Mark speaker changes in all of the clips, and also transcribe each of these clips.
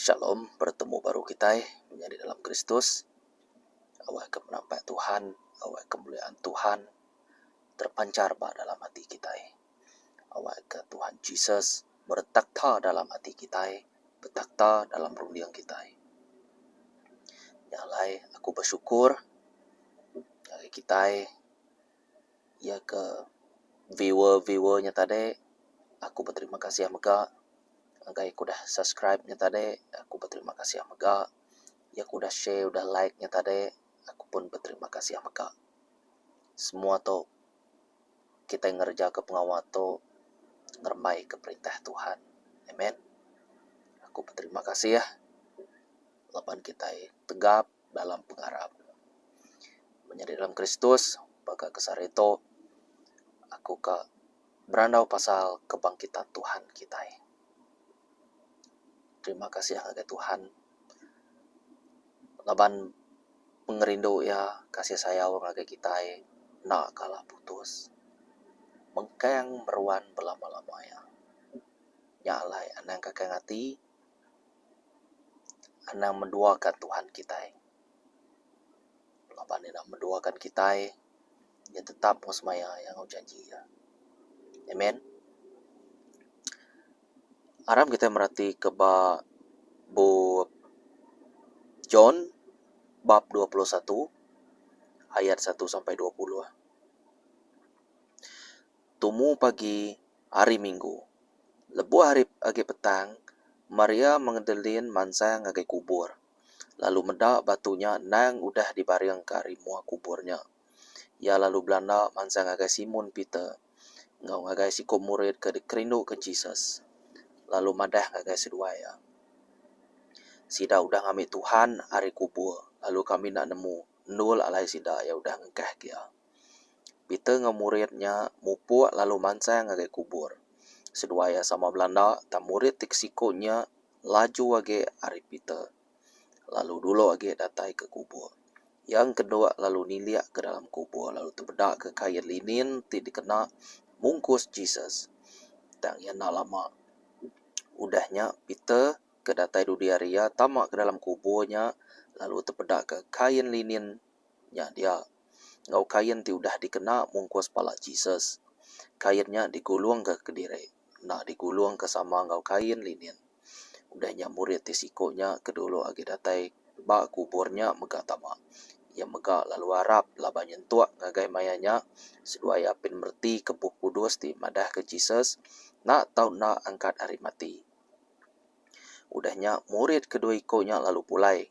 Speaker 1: Shalom, bertemu baru kita menjadi dalam Kristus. Awal kemenampak Tuhan, awal kemuliaan Tuhan terpancar dalam hati kita. Awal ke Tuhan Yesus bertakhta dalam hati kita, bertakhta dalam rundiang kita. Nyalai aku bersyukur dari kita ya ke viewer-viewernya tadi. Aku berterima kasih mega. Agai aku dah subscribe-nya tadi, aku berterima kasih mega. Ya aku dah share, udah like-nya tadi, aku pun berterima kasih mega. Semua tu kita ngerja ke pengawal tu ngermai ke perintah Tuhan. Amen. Aku berterima kasih ya. Lapan kita tegap dalam pengharap. Menjadi dalam Kristus, baka kesar itu, aku ke berandau pasal kebangkitan Tuhan kita. Terima kasih kepada Tuhan. Laban pengerindu ya kasih sayang kepada kita nak kalah putus. Mengkayang meruan berlama-lama ya. Nyalai anang kakang hati, anang menduakan Tuhan kita. Laban anang menduakan kita, ya tetap musmaya yang janji ya. Amen. Aram kita merhati ke bu John bab 21 ayat 1 sampai 20. Tumu pagi hari Minggu. Lebu hari agi petang, Maria mengedelin mansa ngagai kubur. Lalu mendak batunya nang udah dibareng ke rimua kuburnya. Ya lalu belanda mansa ngagai Simon Peter. Ngau ngagai siko murid ke dikerindu ke Jesus. Lalu madah ngagai sedua ya. Sida udah ngambil Tuhan hari kubur. Lalu kami nak nemu. Nul alai sida ya udah ngekah kia. Peter muridnya mupuk lalu mansa ngagai kubur. Sedua ya sama Belanda, tak murid tiksikonya laju wage hari Peter. Lalu dulu wage datai ke kubur. Yang kedua lalu niliak ke dalam kubur. Lalu terbedak ke kain linin, ti dikena mungkus Jesus. Dan yang nak lama. Udahnya Peter ke datai dudiaria, tamak ke dalam kuburnya. Lalu terbedak ke kain lininnya dia. Ngau kain ti udah dikena mungkus pala Jesus. Kainnya digulung ke kediri. Nak digulung ke sama ngau kain linin. Udahnya murid tisikonya kedulu agi datai bak kuburnya mega tamak. Ia mega lalu harap laba nyentuak ngagai mayanya. Sedua yapin merti kebuh kudus ti madah ke Jesus. Nak tau nak angkat hari mati. Udahnya murid kedua ikonya lalu pulai.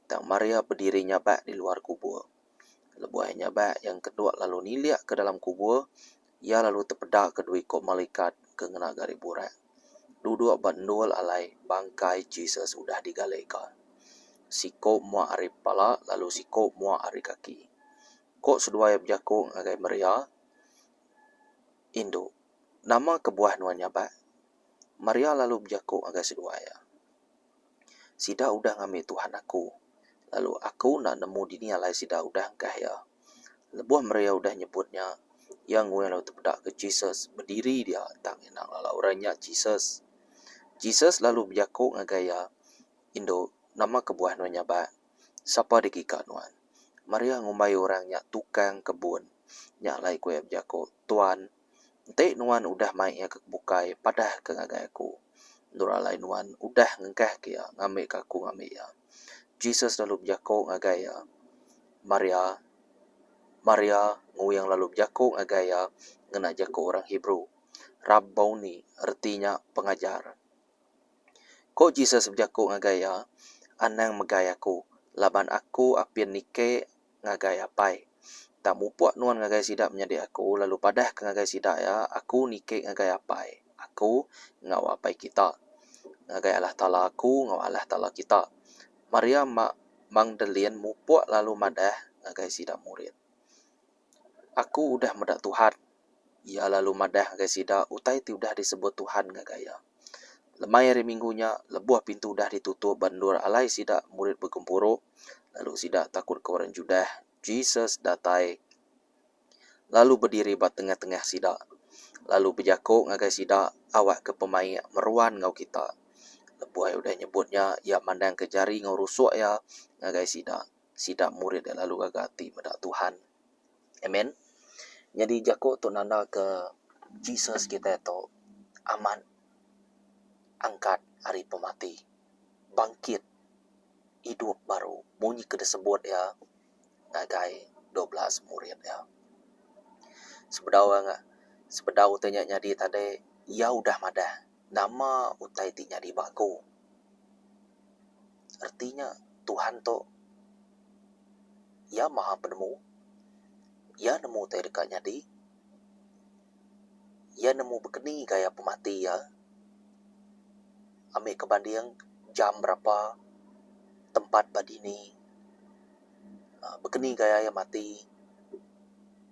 Speaker 1: Dan Maria berdirinya bak di luar kubur. Lebuahnya bak yang kedua lalu niliak ke dalam kubur. Ia lalu terpedak kedua ikut malaikat ke ngena gari burak. Duduk bandul alai bangkai Jesus udah digaleka. Siko mua ari pala lalu siko mua ari kaki. Kok sedua yang berjakung agai Maria. Indo. Nama kebuah nuannya bak. Maria lalu berjakung agai sedua ya. Sida udah ngambil Tuhan aku. Lalu aku nak nemu dini alai sida udah engkah ya. Lebuah Maria udah nyebutnya. Yang gue lalu terpedak ke Jesus. Berdiri dia. Tak enak lalu orangnya Jesus. Jesus lalu berjakung agaya. Indo. Nama kebuah nuannya bak. Siapa dikika nuan. Maria ngumbai orangnya tukang kebun. Nyak lai kue berjakung. Tuan. Entek nuan udah main ya ke bukai. Padah ke ngagai aku. Nuralai nuan udah ngengkah kia. Ngambil kaku ngambil ya. Jesus lalu berjakung agaya. Maria. Maria nguyang lalu berjakung agaya. Ngena jakung orang Hebrew. Rabboni artinya pengajar. Kok Jesus berjakung agaya. Anang megayaku. Laban aku apin nike ngagaya pai. Tak mupuak nuan ngagaya sidak menjadi aku. Lalu padah ke ngagaya sidak ya. Aku nike ngagaya pai. Aku ngawapai kita. Ngagaya Allah Ta'ala aku. Ngawalah Ta'ala kita. Maria Magdalene mupuak lalu madah ngagaya sidak murid. Aku udah medak Tuhan. Ia lalu madah ngagaya sidak. Utai ti udah disebut Tuhan ngagaya. Lemai hari minggunya, lebuah pintu dah ditutup bandur alai sidak murid bergempuruk. Lalu sidak takut ke orang Judah. Jesus datai. Lalu berdiri bat tengah-tengah sidak. Lalu berjakuk ngagai sidak awak ke pemain meruan ngau kita. Lebuh udah nyebutnya ya mandang ke jari ngurusuk ya ngagai sidak murid ya lalu gagati medak Tuhan. Amen. Jadi jako tu nanda ke Jesus kita itu aman angkat hari pemati, bangkit hidup baru. Bunyi ke disebut ya ngagai 12 murid ya. Sebedau tanya nyadi tadi ya udah madah. Nama utai ti nyadi baku. Artinya Tuhan tu ya maha penemu. Ya nemu utai dekat nyadi. Ya nemu bekeni gaya pemati ya. Ambil kebanding jam berapa, tempat badini. Bekeni gaya yang mati.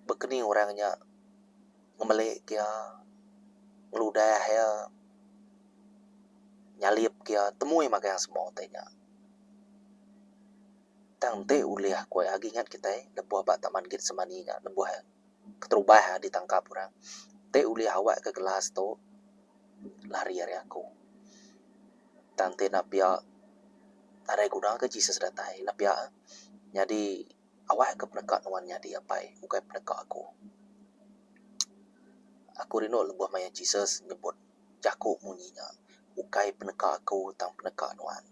Speaker 1: Bekeni orangnya ngemelik kia, ngeludah ya, nyalip kia, temui maka yang semua tanya. Tangte uliah kue agi ingat kita lebuah bak taman git semaninya, lebuah keterubah ditangkap orang. Te uliah awak ke gelas tu lari hari aku. Tangte napia tarai guna ke Jesus datai napia. Jadi awak ke penekat nuan nyadi apa ukai penekat aku. Aku rindu lebuah maya Jesus nyebut jaku munyinya. Ukai peneka aku tang peneka nuan.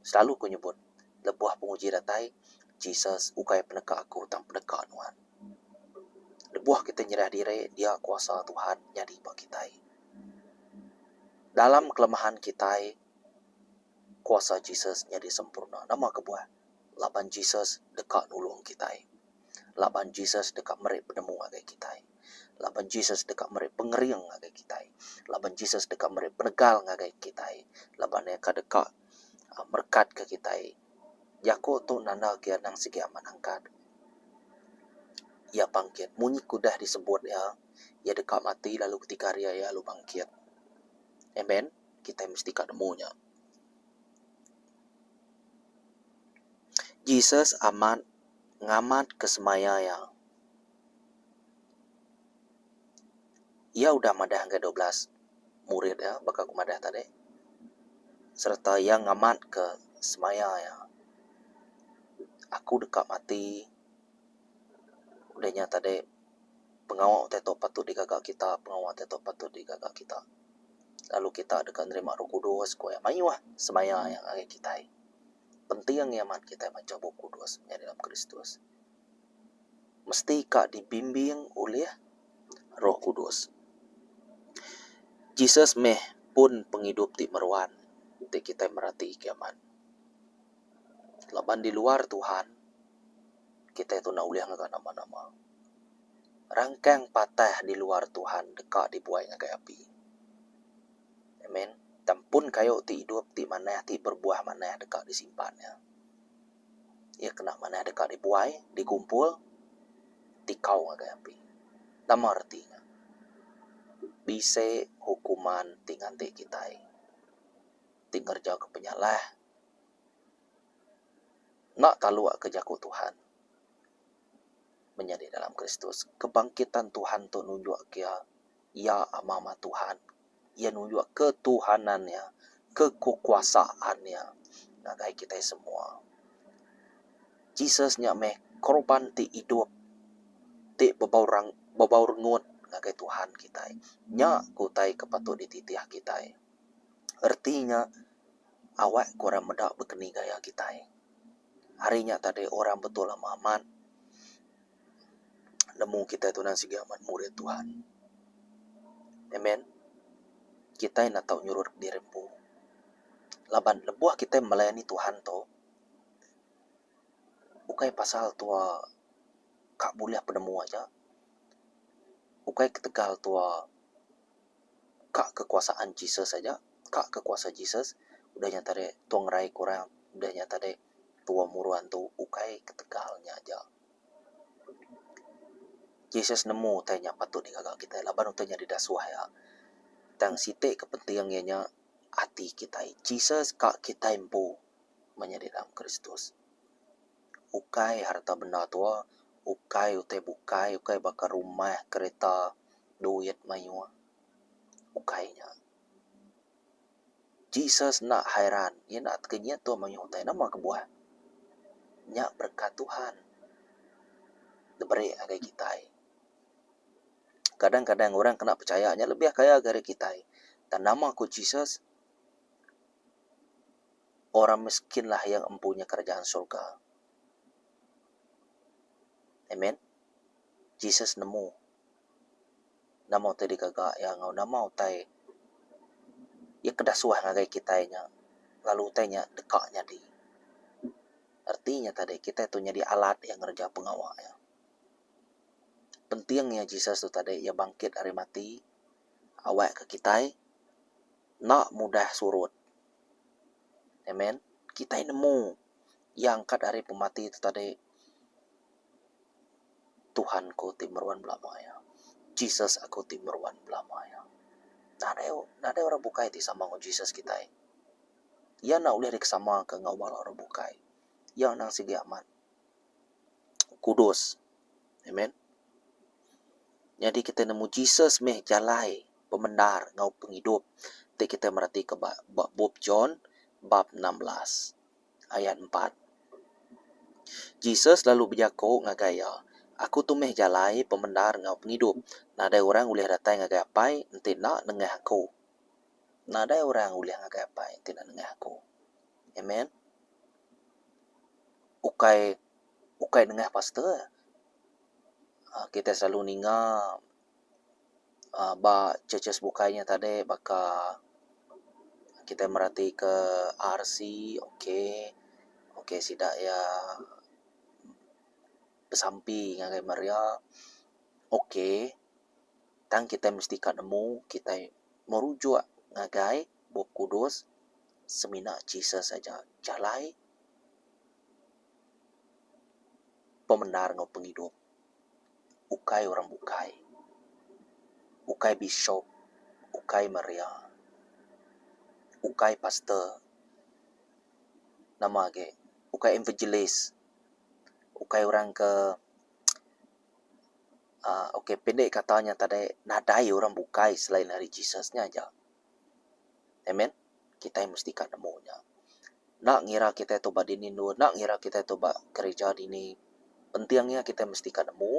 Speaker 1: Selalu ku nyebut lebuah penguji datai Jesus ukai peneka aku tang peneka nuan. Lebuah kita nyerah diri dia kuasa Tuhan jadi bagi kita. Dalam kelemahan kita kuasa Jesus jadi sempurna. Nama kebuah laban Jesus dekat nulung kita. Laban Jesus dekat merek penemu agai kita. Laban Jesus dekat merek pengering agai kita. Laban Jesus dekat merek penegal agai kita. Laban eka dekat merkat ke kita. Jako tu nanda kia nang segi aman angkat. Ia bangkit. Munyi kudah disebut ya. Ia dekat mati lalu ketika dia ya lalu bangkit. Amen. Kita mesti kademunya. Jesus aman ngamat kesemaya ya. Ia udah madah ke 12 murid ya, bakal aku madah tadi. Serta yang ngamat ke semaya ya. Aku dekat mati. Udahnya tadi pengawal teto patut digagak kita, pengawal teto patut digagak kita. Lalu kita dekat nerima Roh Kudus, koya mayuah semaya yang ada kita. Penting yang amat kita macam Roh Kudus menjadi dalam Kristus. Mesti kak dibimbing oleh Roh Kudus. Jesus meh pun penghidup ti meruan. Ti kita merhati kiaman. Laban di luar Tuhan, kita itu nak uliah ngagak nama-nama. Rangkang patah di luar Tuhan, dekat dibuai ngagai api. Amen. Dan pun kayo ti hidup ti maneh ti berbuah maneh dekat disimpannya. Ia kena maneh dekat dibuai, dikumpul, ti kau ngagai api. Nama artinya. Bise hukuman tingante kita. Ting kerja ke penyalah. Nak talua ke jaku Tuhan. Menjadi dalam Kristus. Kebangkitan Tuhan tu nunjuk kia. Ya amama Tuhan. Ia nunjuk ketuhanannya. Kekuasaannya. Ngagai kita semua. Jesus nya meh korban ti hidup. Ti babau rengut. Ngagai Tuhan kita. Nya kutai kepatut dititiah kita. Artinya awak kurang medak bekeni gaya kita. Harinya tadi orang betul aman. Nemu kita itu nasi amat murid Tuhan. Amen. Kita nak tahu nyuruh dirempu. Laban lebuah kita melayani Tuhan tu. Ukai pasal tua kak boleh penemu aja. Ukai ketegal tua kak kekuasaan Jesus saja. Kak kekuasa Jesus. Udah nyata deh tuang rai kurang. Udah nyata deh tua muruan tu. Ukai ketegalnya aja. Jesus nemu tanya patut digagak kita. Laban utanya di dasuah ya. Tang sitik kepentingannya hati kita. Jesus kak kita empu menjadi dalam Kristus. Ukai harta benda tua, ukai utai bukai, ukai bakar rumah, kereta, duit mayu. Ukainya. Jesus nak hairan, ia nak kenyat tu menyutai nama kebuah. Nyak berkat Tuhan. Diberi agai kita. Kadang-kadang orang kena percayanya lebih kaya dari kita. Dan nama aku Jesus, orang miskinlah yang empunya kerajaan surga. Amen. Jesus nemu. Nama tadi kagak yang nama utai. Ia kedasuah ngagai kitanya. Lalu utainya dekaknya di. Artinya tadi kita itu jadi alat yang kerja pengawal ya. Pentingnya Jesus itu tadi ia bangkit dari mati. Awak ke kita. Nak mudah surut. Amen. Kita nemu. Yang angkat dari pemati itu tadi. Tuhanku timeruan belamaya. Jesus aku timeruan belamaya. Nada orang bukai ti sama dengan Jesus kita. Ia nak boleh sama ke ngawal orang bukai. Yang nang sigi aman. Kudus. Amen. Jadi kita nemu Jesus meh jalai pembenar ngau penghidup. Ti kita merhati ke bab John bab 16 ayat 4. Jesus lalu berjako ngagaya. Aku tu meh jalai pembenar ngau penghidup. Nada orang boleh datang ngagai apai nanti nak nengah aku. Nada orang boleh ngagai apai nanti nak nengah aku. Amen. Ukai nengah pastor. Kita selalu ninga ba churches bukainya tadi baka kita merhati ke RC. Okey sidak ya besampi ngagai Maria. Okey. Tang kita mesti nemu kita merujuk ngagai Bob Kudus semina Jesus saja jalai pembenar ngau penghidup. Ukai orang bukai. Ukai bishop. Ukai Maria. Ukai pastor. Nama ke. Ukai evangelist. Ukai orang ke okey pendek katanya tadi nadai orang bukai selain dari Jesusnya aja. Amen. Kita mesti nemunya. Nak ngira kita itu badinin dulu, nak ngira kita itu gereja dini. Pentingnya kita mesti nemu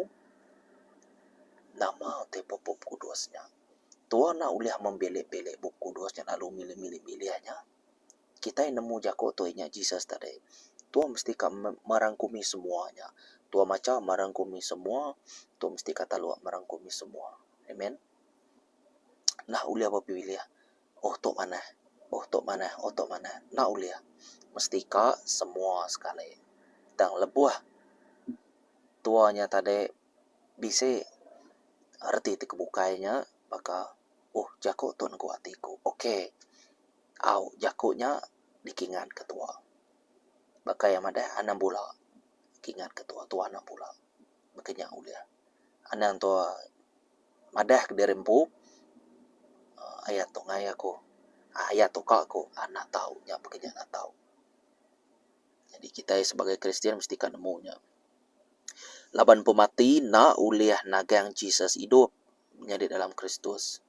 Speaker 1: nama te Bob Kudusnya. Tuhan nak uliah membelek-belek Bob Kudusnya lalu milih-milih-milihnya. Kita nemu jako tuanya Jesus tadi. Tuhan mesti merangkumi semuanya. Tuhan macam merangkumi semua. Tuhan mesti kata luak merangkumi semua. Amen. Nah uliah pilih. Oh tok mana? Nah uliah. Mesti semua sekali. Dan lebuah. Tuanya tadi bisa arti ti kebukainya baka jako tuan ku hatiku. Okey. Jakonya dikingan ketua. Baka yang ada 6 bulan. Kingan ketua tua 6 bulan. Makanya uliah. Anang tua madah derempu ayat tu ngayaku. Ayat tu kakku anak tahu nya makanya nak tahu. Jadi kita sebagai Kristian mesti nemunya. Laban pemati nak uliah nagang Jesus hidup menjadi dalam Kristus.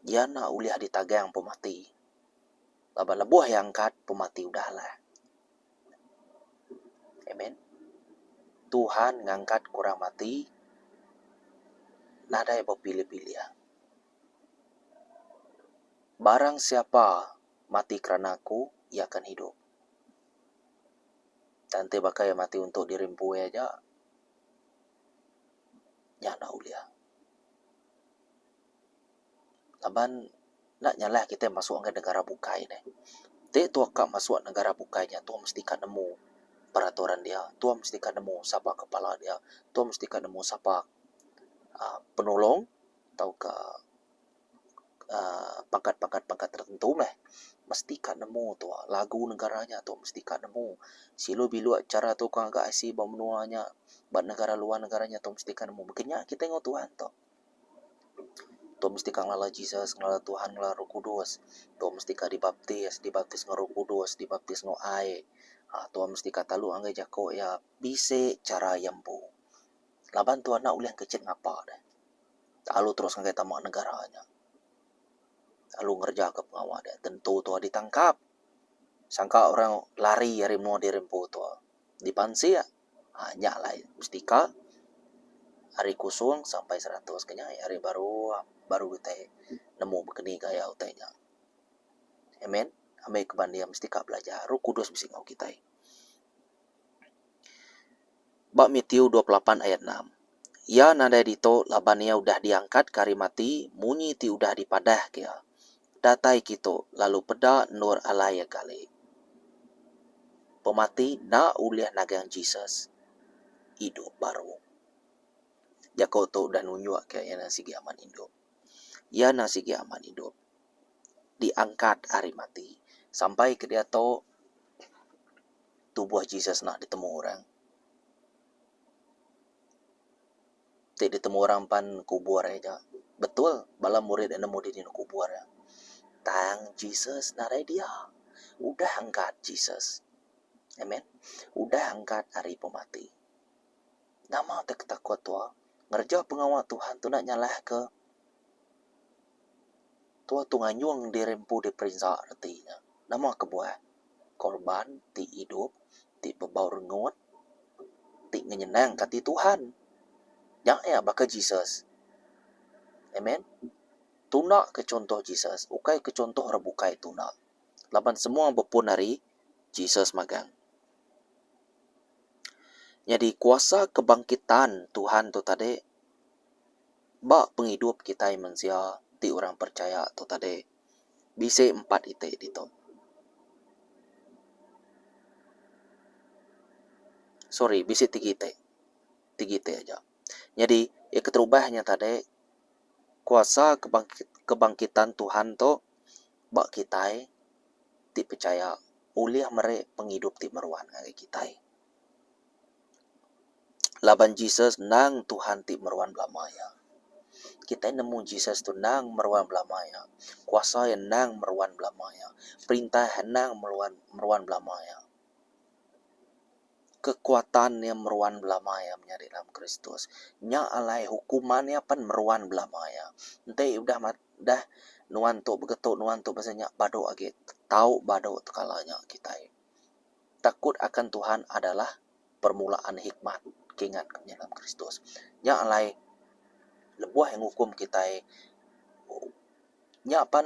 Speaker 1: Dia nak uliah ditagang pemati. Laban lebuah yang angkat pemati udahlah. Amen. Tuhan ngangkat kurang mati. Nada yang pilih-pilih ya. Barang siapa mati kerana aku, ia akan hidup. Dan tebaka yang mati untuk dirimpu aja. Nyana uliah. Laban nak nyalah kita masuk ke negara bukai ni. Tuan kak masuk negara bukainya, Tuan mesti nemu peraturan dia. Tuan mesti nemu siapa kepala dia. Tuan mesti nemu siapa penolong atau ke pangkat-pangkat tertentu meh. Mesti nemu tu lagu negaranya tu mesti nemu. Silo bilu acara tu kang agak isi menuanya buat negara luar negaranya tu mesti nemu. Makanya kita tengok Tuhan tu. Tu mesti ngala Jesus, ngala Tuhan, ngala Roh Kudus. Tu mesti dibaptis ngala Roh Kudus, dibaptis ngala air. Tu mesti kata lu anggai jako ya bise cara yambu. Laban Tuhan nak uliang kecil ngapa dah. Lalu terus nggai tamak negaranya. lalu ngerja ke pengawal dia. Tentu tuh ditangkap. Sangka orang lari dari mau dirempo tuh. Dipansi ya. Hanya lah mustika hari kusung sampai 100 kenya hari baru kita nemu begini gaya utainya. Amen. Ame kebandia mustika belajar. Roh Kudus mesti ngau kita. Bak Matius 28 ayat 6. Ya nada dito labania udah diangkat kari mati, munyi ti udah dipadah kia. Datai kito lalu peda nur alaya kali. Pemati na uliah nagang Jesus. Hidup baru. Jako to udah nunjuk kayak ya nasigi aman hidup. Ya nasigi aman hidup. Diangkat hari mati. Sampai ke dia to tubuh Jesus nak ditemu orang. Tidak ditemu orang pan kubur aja. Betul, bala murid yang nemu di kubur ya. Tang Jesus narai dia. Udah angkat Jesus. Amen. Udah angkat hari pemati. Nama tak takut tua. Ngerja pengawal Tuhan tu nak nyalah ke. Tua tu nganyuang dirempu di perintah artinya. Nama kebuah. Korban ti hidup. Ti bebau rengut. Ti ngenyenang kati Tuhan. Yang ya baka Jesus. Amen. Tuna ke contoh Jesus. Ukai ke contoh rebukai tuna. Laban semua berpun hari Jesus magang. Jadi kuasa kebangkitan Tuhan tu tadi bak penghidup kita manusia ti orang percaya tu tadi bisa 4 ite dito. Sorry, bisa 3 ite. 3 ite aja. Jadi ya keterubahnya tadi kuasa kebangkitan Tuhan tu bak kita ti percaya uliah mere penghidup ti meruan ngagi kita. Laban Jesus nang Tuhan ti meruan belamaya. Kita nemu Jesus tu nang meruan belamaya. Kuasa yang nang meruan belamaya. Perintah yang nang meruan belamaya. Kekuatan yang meruan belamaya menjadi dalam Kristus. Nya alai hukumannya pan meruan belamaya. Nanti udah nuan tu begetuk nuan tu bahasanya bado age. Tahu bado kalanya kita. Takut akan Tuhan adalah permulaan hikmat. Kingat dalam Kristus. Nya alai lebuah yang hukum kita nya pan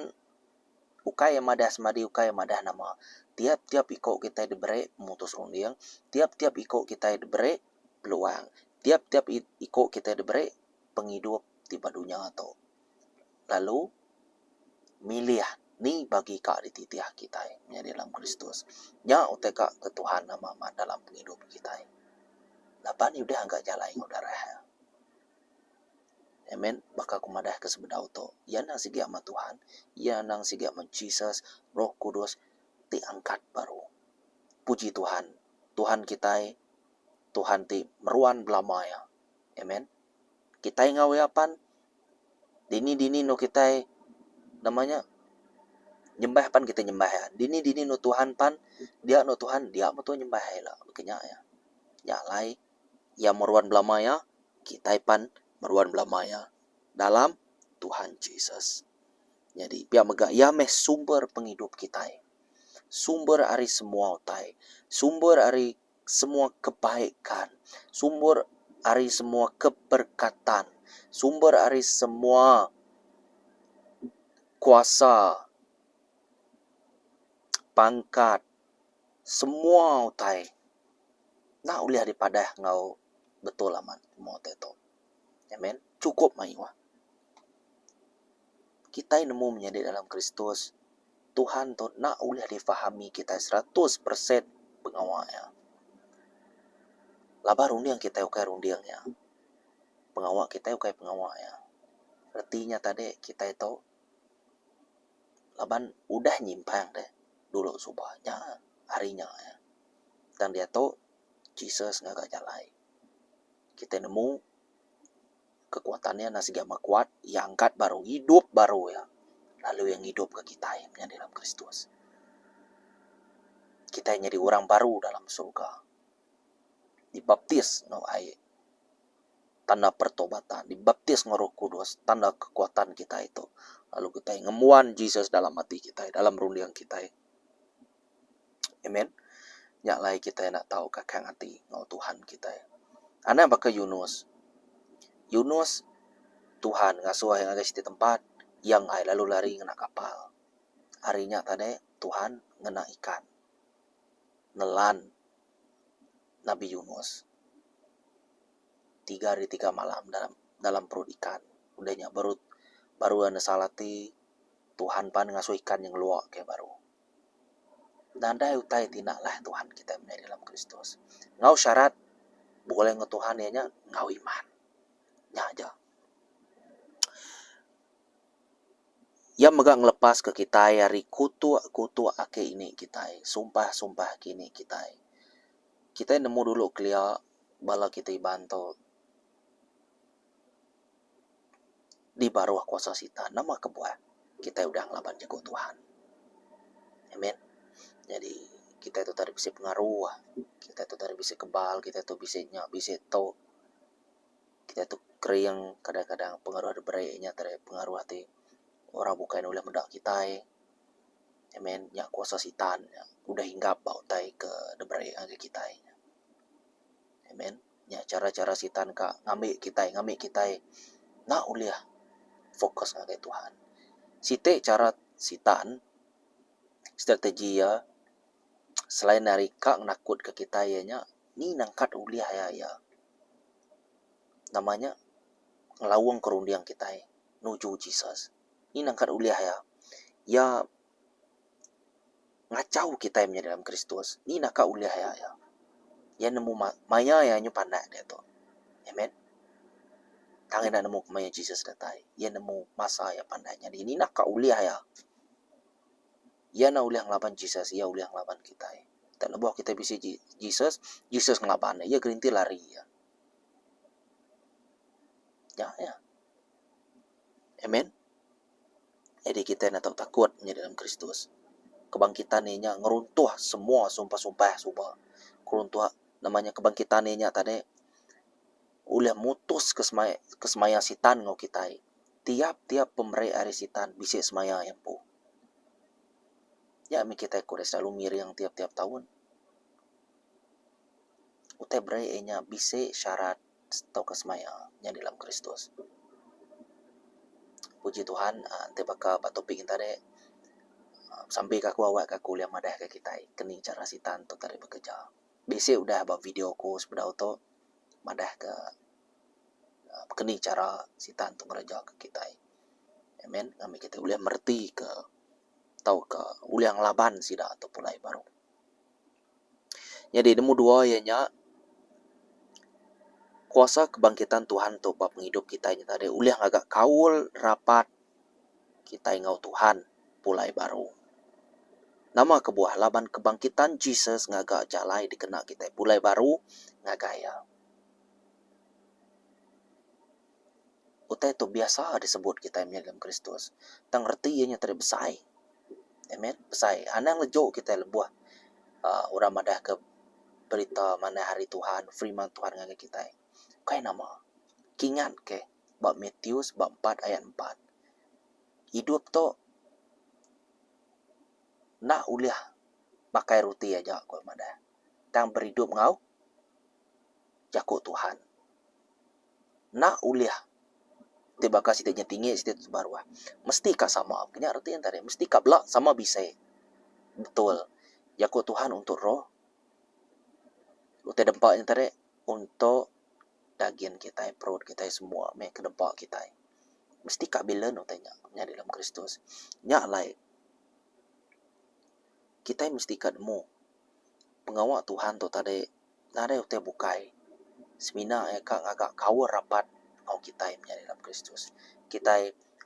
Speaker 1: ukai madah semadi ukai madah nama tiap-tiap iko kita diberi memutus rundiang, tiap-tiap iko kita diberi peluang, tiap-tiap iko kita diberi penghidup di dunia atau lalu milih ni bagi kak di titiah kita menjadi dalam Kristus nya uteka ke Tuhan nama dalam penghidup kita. Lapan udah enggak jalan udara. Amen. Baka kumadah ke sebedau to. Ya nang sige ama Tuhan. Ya nang sige ama Jesus. Roh Kudus. Ti angkat baru. Puji Tuhan. Tuhan kita. Tuhan ti meruan belamaya. Amen. Kita ngawayapan. Dini no kita. Namanya. Nyembah pan kita nyembah ya. Dini no Tuhan pan. Dia no Tuhan. Dia mo to nyembah lah. Makanya ya. Ya lai. Ya meruan belamaya. Kita pan meruan belamaya dalam Tuhan Jesus. Jadi pihak megah ya meh sumber penghidup kita. Sumber dari semua utai. Sumber dari semua kebaikan. Sumber dari semua keberkatan. Sumber dari semua kuasa, pangkat, semua utai. Nah uliah dipadah ngau betul aman mau teto. Amen. Cukup maiwa. Kita nemu menjadi dalam Kristus. Tuhan tu nak uliah difahami kita 100% pengawalnya. Labar rundiang kita ukai rundiangnya. Pengawal kita ukai pengawalnya. Artinya tadi kita itu laban udah nyimpang deh dulu subahnya harinya ya. Dan dia tu Jesus ngagak jalai. Kita nemu kekuatannya nasi gama kuat, yang angkat baru, hidup baru ya. Lalu yang hidup ke kita yang dalam Kristus. Kita yang jadi orang baru dalam surga. Dibaptis no air. Tanda pertobatan. Dibaptis Roh Kudus. Tanda kekuatan kita itu. Lalu kita ngemuan Jesus dalam hati kita, dalam rundiang kita. Amen. Nyak lai kita nak tahu kakang hati ngau Tuhan kita. Ana baka Yunus. Yunus Tuhan ngasuh yang ada di tempat yang ai lalu lari ngena kapal. Harinya tadi Tuhan ngena ikan. Nelan Nabi Yunus. 3 hari 3 malam dalam perut ikan. Udahnya baru ana salati Tuhan pan ngasuh ikan yang luak kayak baru. Nanda utai tina lah Tuhan kita menjadi dalam Kristus. Ngau syarat boleh nge Tuhan ya ngau iman. Nya aja. Yang megang lepas ke kita hari kutu ake ini kita. Sumpah kini kita. Kita nemu dulu kelia bala kita bantu di bawah kuasa sitan. Nama kebuah kita udah ngelaban jago Tuhan. Amin. Jadi kita itu tadi bisa pengaruh, kita itu tadi bisa kebal, kita itu bisa tahu, kita itu kering kadang-kadang pengaruh ada bereknya tadi pengaruh hati orang bukan oleh mendak kita, amen, nya kuasa sitan, udah hinggap bau tai ke debrei age kita, amen, nya cara-cara sitan ka ngambil kita, nak uliah fokus ngake Tuhan, site cara sitan strategi ya. Selain dari kak nakut ke kita nya ni nangkat uliah ya namanya ngelawang kerundiang kita nuju Jesus ni nangkat uliah ya ngacau kita yang dalam Kristus ni nak uliah ya nemu maya ya nyu panak dia tu amen tangan nak nemu maya Jesus datai ya nemu masa ya pandanya ni nak uliah ya na uliah ngelaban Jesus, ya uliah ngelaban kita. Tak lebuh kita bisa Jesus ngelaban. Ya gerinti lari ya. Ya. Amen. Jadi kita nak tahu takut menjadi dalam Kristus. Kebangkitan nya ngeruntuh semua sumpah. Keruntuh namanya kebangkitan nya tadi uliah mutus kesemaya sitan ngau kita. Tiap pemerai hari sitan bisa semaya yang pu. Ya kita kores selalu miri yang tiap-tiap tahun. Utai berai-nya bisa syarat atau kesemaya yang dalam Kristus. Puji Tuhan, tebaka batopik tadi sampai kaku awak kaku liam madah ke kita kening cara sitan tu tadi bekerja. Bisa udah bawa video ku sepeda auto madah ke kening cara sitan tu ngereja ke kita. Amen. Kami kita uliah merti ke tahu ke uliah ngelaban sida atau pulai baru. Jadi nemu dua ianya kuasa kebangkitan Tuhan tu bab menghidup kita nya tadi uliah agak kaul rapat kita ngau Tuhan pulai baru. Nama kebuah laban kebangkitan Jesus ngagak jalai dikena kita pulai baru ngagaya. Utai itu biasa disebut kita yang dalam Kristus. Tang ngerti ianya tadi besai. Amen. Besai. Anang lejo kita lebuah. Orang madah ke berita mana hari Tuhan, firman Tuhan ngagak kita. Kai nama. Kingan ke bab Matius bab 4 ayat 4. Hidup tu nak uliah pakai roti aja kau madah. Tang berhidup ngau jago Tuhan. Nak uliah tiba kasih tanya tinggi setiap baru mesti kah sama punya arti yang tadi mesti kah belak sama bisa betul jago Tuhan untuk roh utai dempak yang tadi untuk daging kita perut kita semua ke dempak kita mesti kah bila no tanya dalam Kristus nyak lai kita mesti kah demu pengawal Tuhan tu tadi nare utai bukai semina kak agak kawal rapat ngau kita yang dalam Kristus. Kita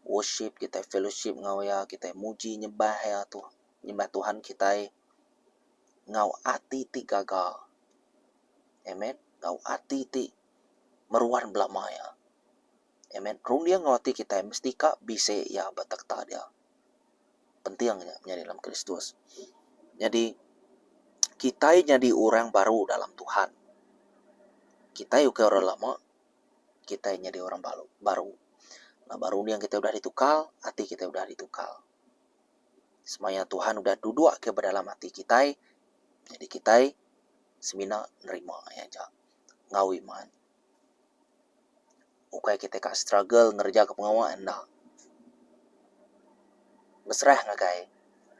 Speaker 1: worship, kita fellowship ngau ya, kita muji nyembah ya tu, nyembah Tuhan kita ngau ati ti gagal. Amen. Ngau ati ti meruan belama ya. Amen. Rung dia ngau ati kita mesti kak bisa ya batakta dia. Pentingnya menjadi dalam Kristus. Jadi kita jadi orang baru dalam Tuhan. Kita juga orang lama kita jadi orang baru. Nah baru yang kita udah ditukal, hati kita udah ditukal. Semaya Tuhan udah duduk ke dalam hati kita, jadi kita semina nerima ya aja. Ngawi man. Ukai kita ka struggle ngerja ke pengawaan dah. Berserah ngagai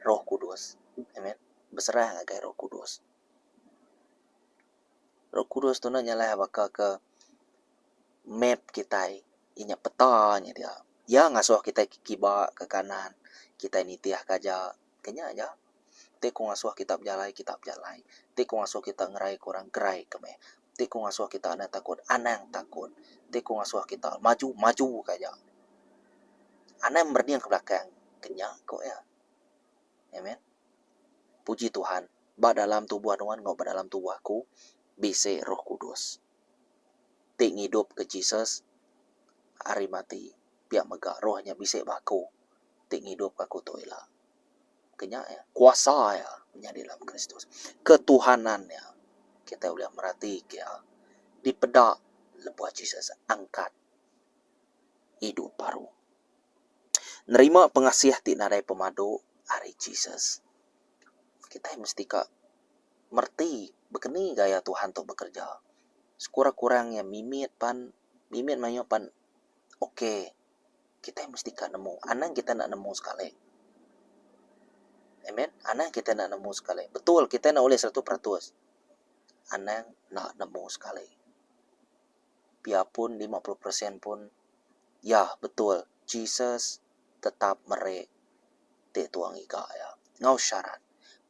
Speaker 1: Roh Kudus. Amen. Berserah ngagai Roh Kudus. Roh Kudus tu nyalah bakal ke map kita, inya petanya dia. Ya ngasuh kita kiba ke kanan, kita ini tiah kaja, kenya aja. Te ko ngasuh kita berjalai, Te ko ngasuh kita ngerai kurang gerai keme. Te ko ngasuh kita anang takut. Te ko ngasuh kita maju kaja. Anang berdiam ke belakang, kenya kok ya. Amen. Puji Tuhan. Ba dalam tubuh anuan ngau ba dalam tubuh aku bisa Roh Kudus. Te ngidup ke Jesus hari mati. Pihak megak rohnya bisa baku. Te ngidup aku toilah. Kenya ya. Kuasa ya menjadi dalam Kristus. Ketuhanannya kita boleh merhati ya. Di pedak lebuah Jesus angkat hidup baru. Nerima pengasih ti nadai pemadu hari Jesus. Kita mesti ka merti begini gaya Tuhan tu bekerja. Sekurang-kurangnya mimit mayo pan oke. Kita mesti ka nemu. Anang kita nak nemu sekali. Amen. Anang kita nak nemu sekali. Betul, kita nak oleh 100%. Anang nak nemu sekali. Biarpun 50% pun, ya betul, Jesus tetap merek te tuang ika ya. Ngau syarat.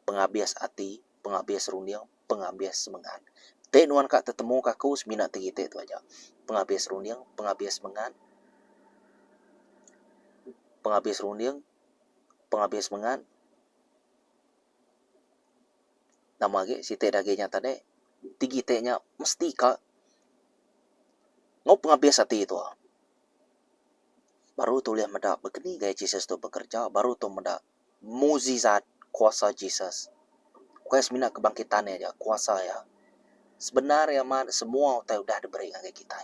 Speaker 1: Pengabias hati, pengabias rundiang, pengabias semangat. Te nuan kak tetemu kaku semina tinggi te tu aja. Pengabias rundiang, pengabias semangat. Pengabias rundiang, pengabias semangat. Nama ge si te dagenya tadi tinggi te nya mesti kak ngau pengabias hati itu. Baru tu lihat meda begini gaya Jesus tu bekerja, baru tu meda mukjizat kuasa Jesus. Kuasa semina kebangkitannya aja, kuasa ya. Sebenarnya man semua udah diberi dengan kita.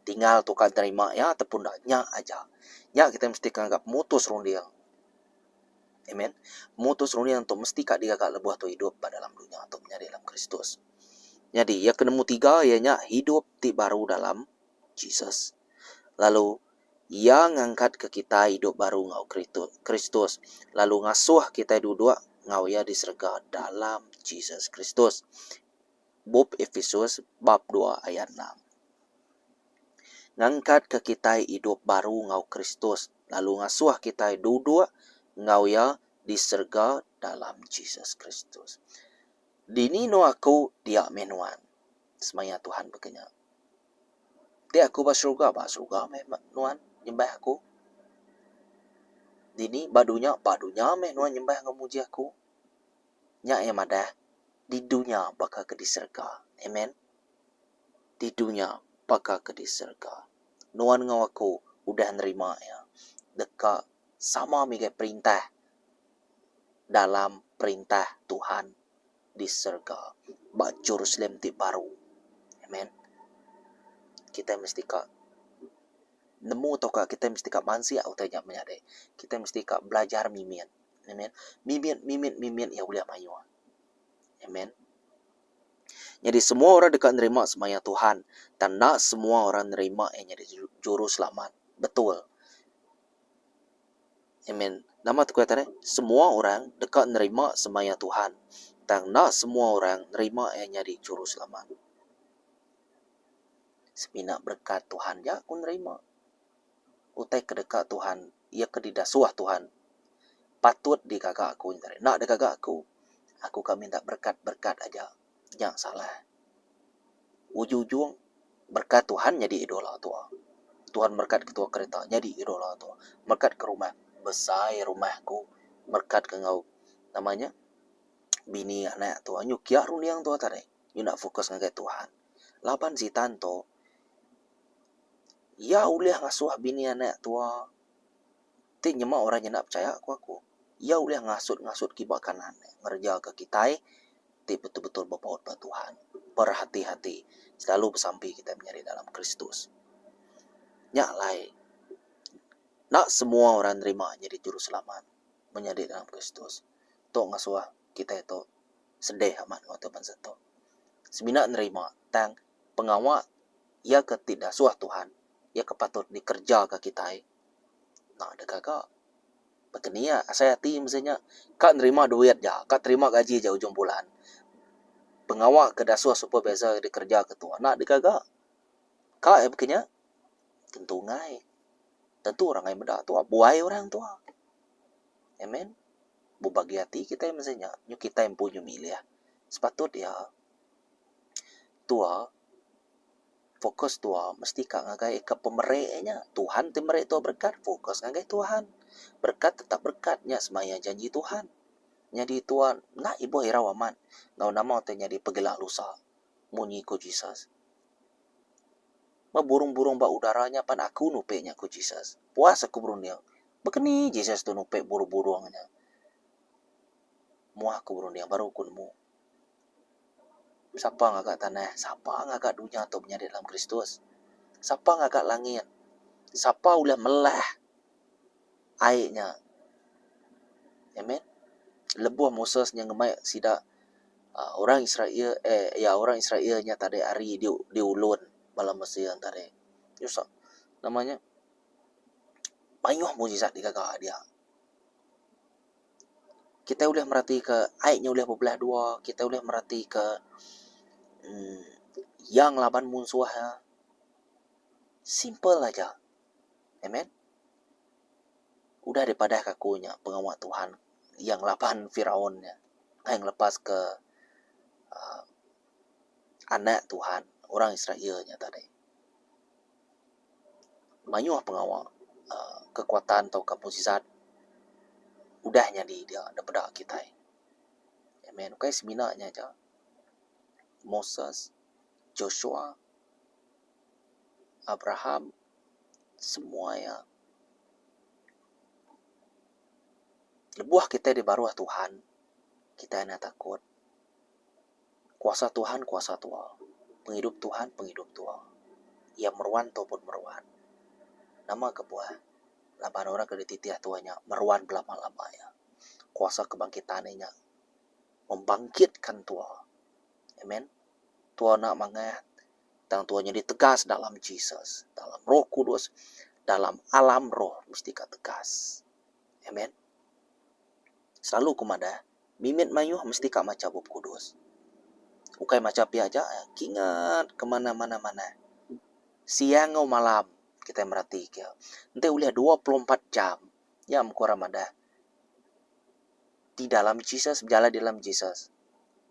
Speaker 1: Tinggal tu kan terima ya ataupun nya aja. Ya kita mesti anggap mutus rundiang. Amen. Mutus rundiang tu mesti kak dia kak lebuah tu hidup pada dalam dunia untuk menjadi dalam Kristus. Jadi ya kenemu tiga ianya hidup ti baru dalam Jesus. Lalu yang ngangkat ke kita hidup baru ngau Kristus. Lalu ngasuh kita duduk ngau ya di surga dalam Jesus Kristus. Bab Efesus bab 2 ayat 6. Ngangkat ke kita hidup baru ngau Kristus. Lalu ngasuh kita duduk ngau ya di surga dalam Jesus Kristus. Dini no aku dia menuan. Semaya Tuhan berkenya. Dia aku basurga menuan nyembah aku. Dini badunya menuan nyembah ngamuji aku. Nya yang madah di dunia bakal ke di surga. Amen. Di dunia bakal ke di surga. Nuan ngau aku udah nerima ya. Dekat sama migai perintah dalam perintah Tuhan di surga. Bak Jerusalem ti baru. Amen. Kita mesti ka nemu atau kita mesti ka mansia atau tak menyadai. Kita mesti ka belajar mimin. Amen. Mimin ya boleh mayu. Amen. Jadi semua orang dekat nerima semaya Tuhan. Dan tak semua orang nerima yang jadi juru selamat. Betul. Amen. Nama tu kata semua orang dekat nerima semaya Tuhan. Dan tak semua orang nerima yang jadi juru selamat. Semina berkat Tuhan ya aku nerima. Utai kedekat Tuhan. Ia kedidasuah Tuhan. Patut di kakak aku. Nak di kakak aku. Aku kan minta berkat-berkat aja. Jangan salah. Ujung-ujung berkat Tuhan jadi idola tua. Tuhan berkat ketua kereta jadi idola tua. Berkat ke rumah. Besar rumahku. Berkat ke ngau. Namanya. Bini anak tua. Nyukia runiang tua tadi. You nak fokus dengan Tuhan. Lapan si tanto. Ya uliah ngasuh bini anak tua. Ti nyema orang yang nak percaya aku. Ya uliah ngasut kibak kanan. Ngerja ke kita. Ti betul-betul berpaut pada Tuhan. Berhati-hati. Selalu bersampai kita menjadi dalam Kristus. Nyak lai. Nak semua orang terima jadi juru selamat, menjadi dalam Kristus. Tok ngasuah kita itu sedih amat waktu bangsa tu. Semina nerima tang pengawal ia ke tidak suah Tuhan, ia kepatut dikerja ke kita. Nah, ada kakak. Begini ya, saya hati misalnya, kak nerima duit ya, kak terima gaji jauh ujung bulan. Pengawal ke dasuah supaya biasa dikerja ke Tuhan. Nah, ada kakak. Kak begini, tentu ngai. Tentu orang ngai beda tua, buai orang tua. Amen. Bagi hati kita misalnya, kita yang punya milih ya. Sepatut ya, tua, fokus tua, mesti kak ngagai ke pemeriknya. Tuhan temerik tua berkat, fokus ngagai Tuhan. Berkat tetap berkatnya, semaya janji Tuhan. Jadi Tuhan, nak ibu irawaman. Ngau nama te jadi pegelak lusa. Munyi ku Jesus. Ma burung-burung ba udaranya pan aku nupenya ku Jesus. Puas aku berunding. Begini Jesus tu nupe burung-burungnya. Muah aku berunding baru kunmu. Siapa ngagak tanah? Siapa ngagak dunia tu menjadi dalam Kristus? Siapa ngagak langit? Siapa ulah melah airnya? Amen. Lebuh Moses yang ngemai sida orang Israel orang Israelnya tadi hari di ulun malam Mesir tadi. Yusa namanya banyak mujizat di kakak dia. Kita boleh merhati ke airnya boleh berbelah dua, kita boleh merhati ke yang laban musuhnya. Simple aja. Amen. Udah daripada kakunya pengawal Tuhan yang laban Firaunnya, yang lepas ke anak Tuhan, orang Israelnya tadi. Banyak pengawal kekuatan atau mujizat udahnya di dia daripada kita. Amen. Okay, seminarnya aja. Moses, Joshua, Abraham, semua ya. Lebuah kita di baruah Tuhan, kita nak takut. Kuasa Tuhan, kuasa Tuhan. Penghidup Tuhan, penghidup Tuhan. Ia meruan ataupun meruan. Nama kebuah. Laban orang ke dititiah tuanya, meruan belama-lama ya. Kuasa kebangkitannya membangkitkan Tuhan. Amen. Tuhan nak mangat. Tang Tuhannya ditegas dalam Jesus, dalam Roh Kudus, dalam alam roh mesti tegas. Amen. Selalu kumada, mimit mayuh mesti kak maca bub kudus. Ukai maca piaja, kingat kemana-mana. Siang atau malam, kita merhati ke. Nanti uliah 24 jam, ya mukura mada. Di dalam Jesus, berjalan dalam Jesus.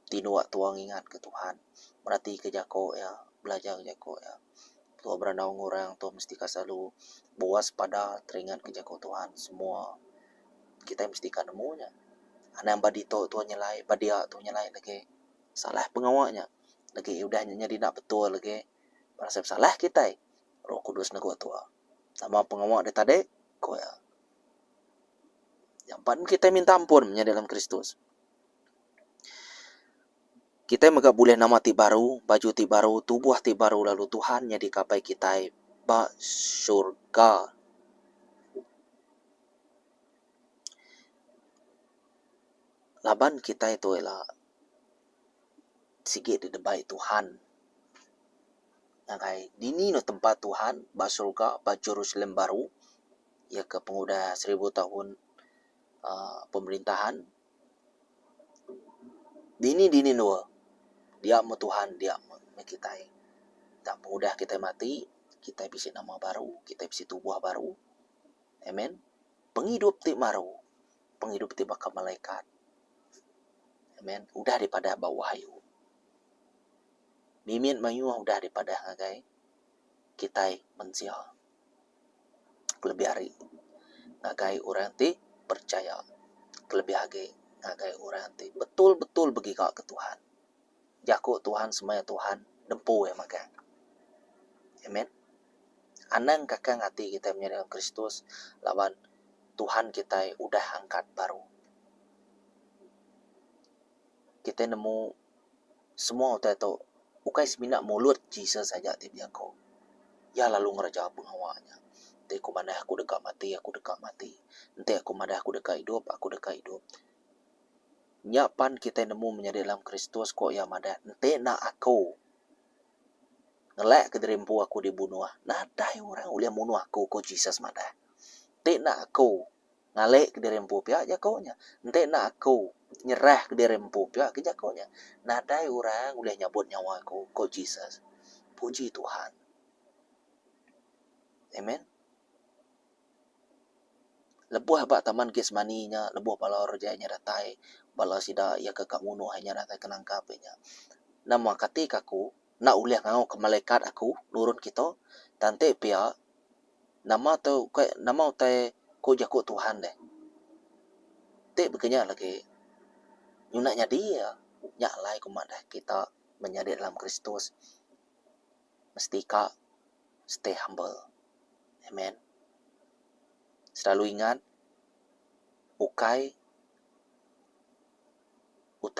Speaker 1: Tinu waktu ingat ke Tuhan. Merhati ke Jako ya, belajar ke Jako ya. Tua berenang orang, tua mesti selalu buas pada teringat ke Jako Tuhan. Semua kita mesti nemunya. Anak badito tua nyelai, badia tua nyelai lagi. Salah pengawalnya. Lagi udah jadi nak betul lagi. Merasa salah kita. Roh Kudus negua tua. Nama pengawal dia tadi, kau ya. Yang paling kita minta ampun menjadi dalam Kristus. Kita megak boleh nama ti baru, baju ti baru, tubuh ti baru, lalu Tuhan jadi kapai kita ba surga. Laban kita itu ialah sige di debai Tuhan. Nakai dini no tempat Tuhan, ba surga, ba Jerusalem baru, ya ke pengudah 1000 tahun pemerintahan. Dini no dia mau Tuhan, dia mau kita. Dan pengudah kita mati, kita bisa nama baru, kita bisa tubuh baru. Amen. Penghidup ti baru, penghidup ti bakal malaikat. Amen. Udah daripada bawah wahyu. Mimin mayu udah daripada ngagai kita manusia. Lebih hari ngagai orang ti percaya. Lebih hari ngagai orang ti betul-betul bagi kau ke Tuhan. Jago Tuhan semaya Tuhan dempu ya maka. Amen. Anang kakang hati kita menjadi dalam Kristus lawan Tuhan kita udah angkat baru. Kita nemu semua itu ukai semina mulut Jesus saja ti biako. Ya lalu ngerja pengawalnya. Nanti aku mana aku dekat mati, Nanti aku mana aku dekat hidup, Nyapan kita nemu menjadi dalam Kristus kok ya madat. Nanti nak aku ngelak ke derimpu aku dibunuh. Nah, dai orang uliah bunuh aku kok Jesus madat. Nanti nak aku ngalek ke derimpu pihak jakonya. Nanti nak aku nyerah ke derimpu pihak ke jakonya. Nah, dai orang uliah nyabut nyawa aku kok Jesus. Puji Tuhan. Amen. Lebuh bak taman kismaninya, lebuh bala rojanya datai, bala sida ia ke kamuno hanya datai kenangkapnya. Nama katik aku, nak uliah ngau ke malaikat aku, nurun kita, tante pia, nama utai ko jago Tuhan deh. Te begenya lagi, nyunaknya dia, nyaklai kumadah kita menjadi dalam Kristus. Mesti kak, stay humble. Amen. Selalu ingat, utai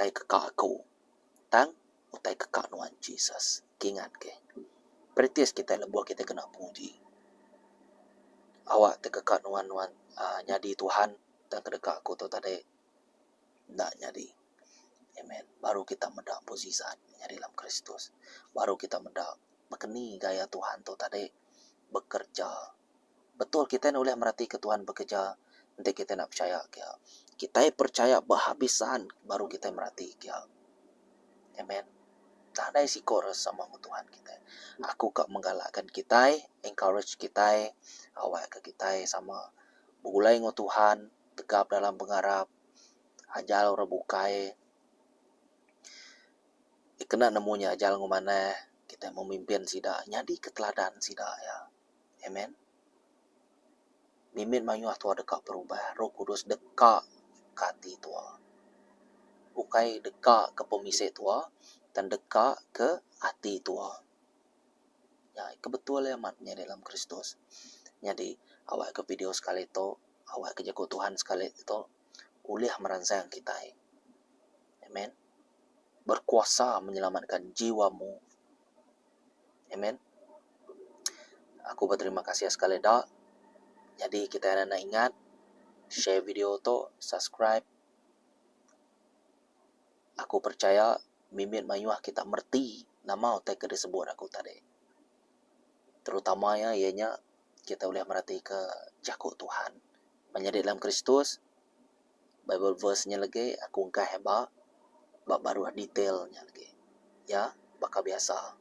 Speaker 1: kekak aku. Tang, utai kekak nuan Jesus. Kingat ke. Peritis kita lebuah kita kena puji. Awak tekekak nuan nyadi Tuhan dan kedekak aku tu tadi nak nyadi. Amen. Baru kita mendak posisi nyadi dalam Kristus. Baru kita mendak bekeni gaya Tuhan tu tadi bekerja. Betul kita nak boleh merhati ke Tuhan bekerja. Nanti kita nak percaya kia. Kita percaya berhabisan baru kita merhati kia. Amen. Tak ada isi chorus sama Tuhan kita. Aku kak menggalakkan kita, encourage kita, awak ke kita sama bergulai dengan Tuhan, tegap dalam pengharap, ajal orang bukai. Kena nemunya ajal ngomana kita memimpin sida, nyadi keteladan sida ya. Amen. Mimin mayuah tua dekat berubah, Roh Kudus dekat kati tua. Bukai dekat ke pemisik tua dan dekat ke hati tua. Ya, kebetulan amatnya dalam Kristus. Jadi, awak ke video sekali itu, awak ke jago Tuhan sekali itu, uliah merangsang kita. Amen. Berkuasa menyelamatkan jiwamu. Amen. Aku berterima kasih sekali dah. Jadi kita nak ingat, share video tu, subscribe. Aku percaya mimin mayuah kita merti nama otak ke disebut aku tadi. Terutamanya ianya kita boleh merhati ke jago Tuhan. Menjadi dalam Kristus, Bible verse-nya lagi, aku engkau hebat, bak baru detailnya lagi. Ya, bakal biasa.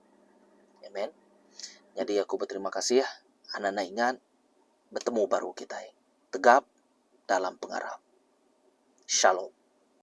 Speaker 1: Amen. Jadi aku berterima kasih ya. Anak-anak ingat, bertemu baru kita. Tegap dalam pengharap. Shalom.